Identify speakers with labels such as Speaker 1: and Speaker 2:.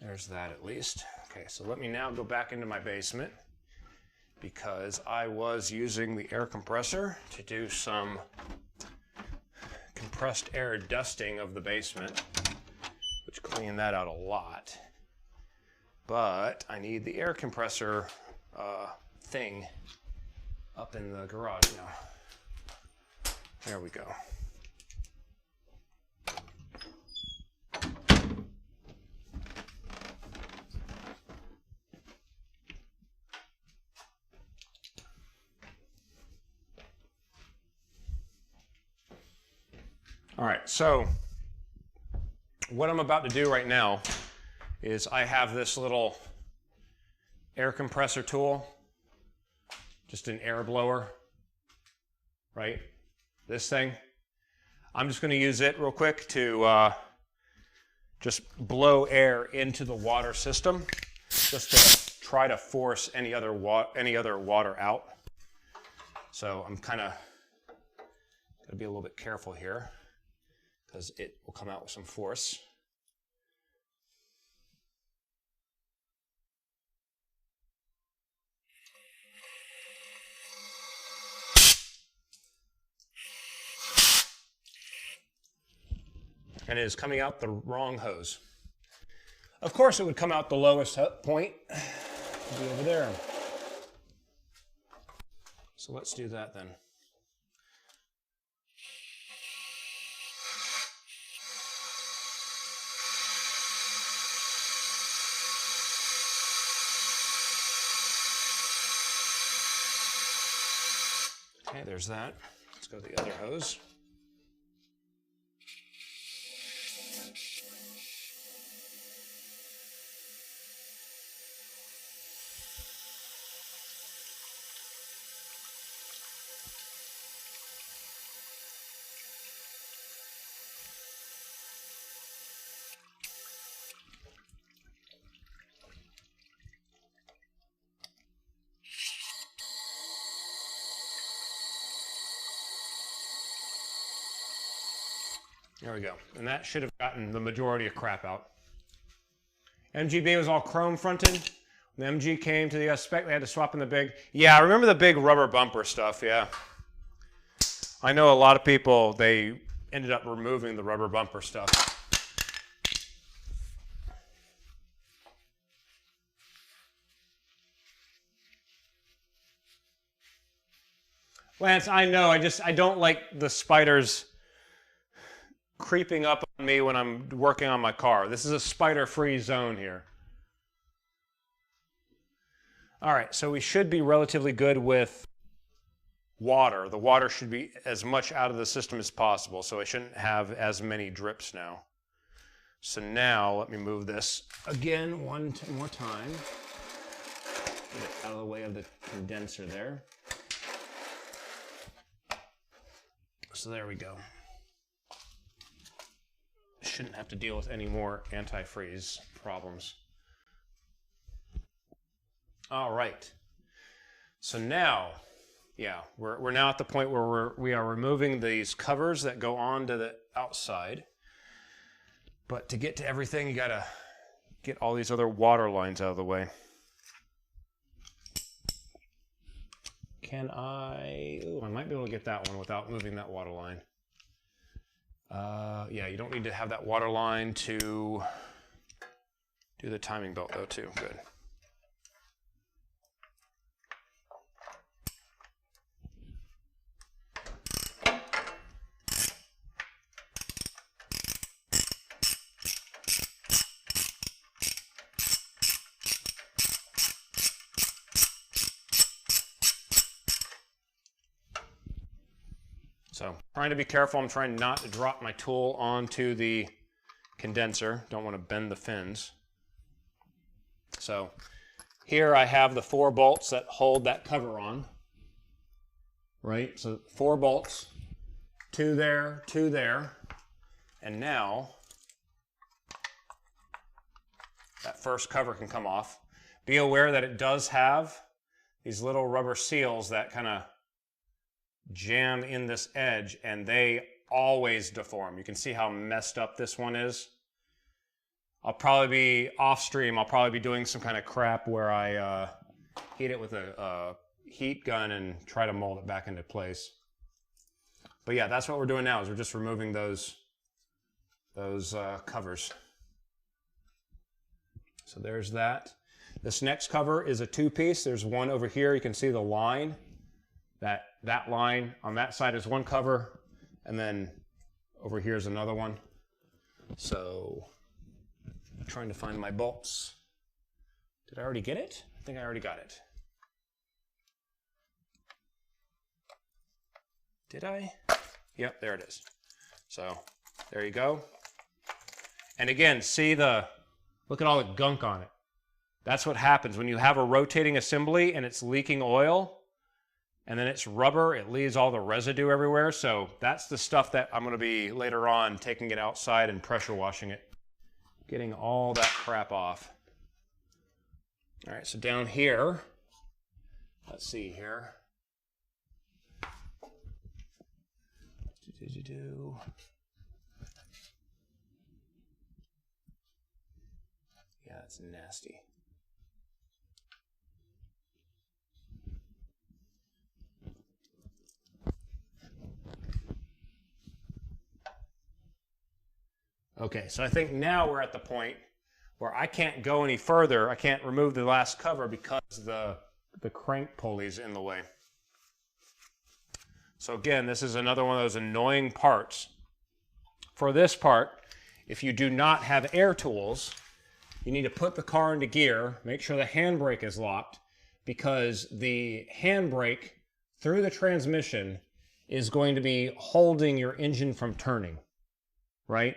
Speaker 1: There's that at least. Okay, so let me now go back into my basement because I was using the air compressor to do some compressed air dusting of the basement, which cleaned that out a lot. But I need the air compressor thing up in the garage now. There we go. All right, so what I'm about to do right now is I have this little air compressor tool, just an air blower, right? This thing. I'm just going to use it real quick to just blow air into the water system, just to try to force any other water out. So I'm kind of going to be a little bit careful here, because it will come out with some force. And it is coming out the wrong hose. Of course it would come out the lowest point. It'll be over there. So let's do that then. Okay, there's that. Let's go to the other hose. There we go. And that should have gotten the majority of crap out. MGB was all chrome fronted. When the MG came to the US spec, they had to swap in the big. Yeah, I remember the big rubber bumper stuff, yeah. I know a lot of people, they ended up removing the rubber bumper stuff. Lance, I know, I don't like the spiders creeping up on me when I'm working on my car. This is a spider-free zone here. All right, so we should be relatively good with water. The water should be as much out of the system as possible, so I shouldn't have as many drips now. So now let me move this again one more time. Get it out of the way of the condenser there. So there we go. Shouldn't have to deal with any more antifreeze problems. All right. So now, yeah, we're now at the point where we are removing these covers that go on to the outside. But to get to everything, you gotta get all these other water lines out of the way. Can I? Ooh, I might be able to get that one without moving that water line. Yeah, you don't need to have that water line to do the timing belt though too. Good. So, trying to be careful. I'm trying not to drop my tool onto the condenser. Don't want to bend the fins. So, here I have the 4 bolts that hold that cover on. Right? So, 4 bolts. 2 there, 2 there. And now, that first cover can come off. Be aware that it does have these little rubber seals that kind of jam in this edge, and they always deform. You can see how messed up this one is. I'll probably be off stream. I'll probably be doing some kind of crap where I heat it with a heat gun and try to mold it back into place. But yeah, that's what we're doing now, is we're just removing those covers. So there's that. This next cover is a two-piece. There's one over here. You can see the line. That line on that side is one cover, and then over here is another one. So I'm trying to find my bolts. Did I already get it? I think I already got it. Did I? Yep, there it is. So there you go. And again, see look at all the gunk on it. That's what happens when you have a rotating assembly and it's leaking oil, and then it's rubber, it leaves all the residue everywhere. So that's the stuff that I'm going to be later on taking it outside and pressure washing it, getting all that crap off. All right, so down here, let's see here. Yeah, it's nasty. Okay, so I think now we're at the point where I can't go any further. I can't remove the last cover because the crank pulley's in the way. So again, this is another one of those annoying parts. For this part, if you do not have air tools, you need to put the car into gear, make sure the handbrake is locked, because the handbrake through the transmission is going to be holding your engine from turning, right?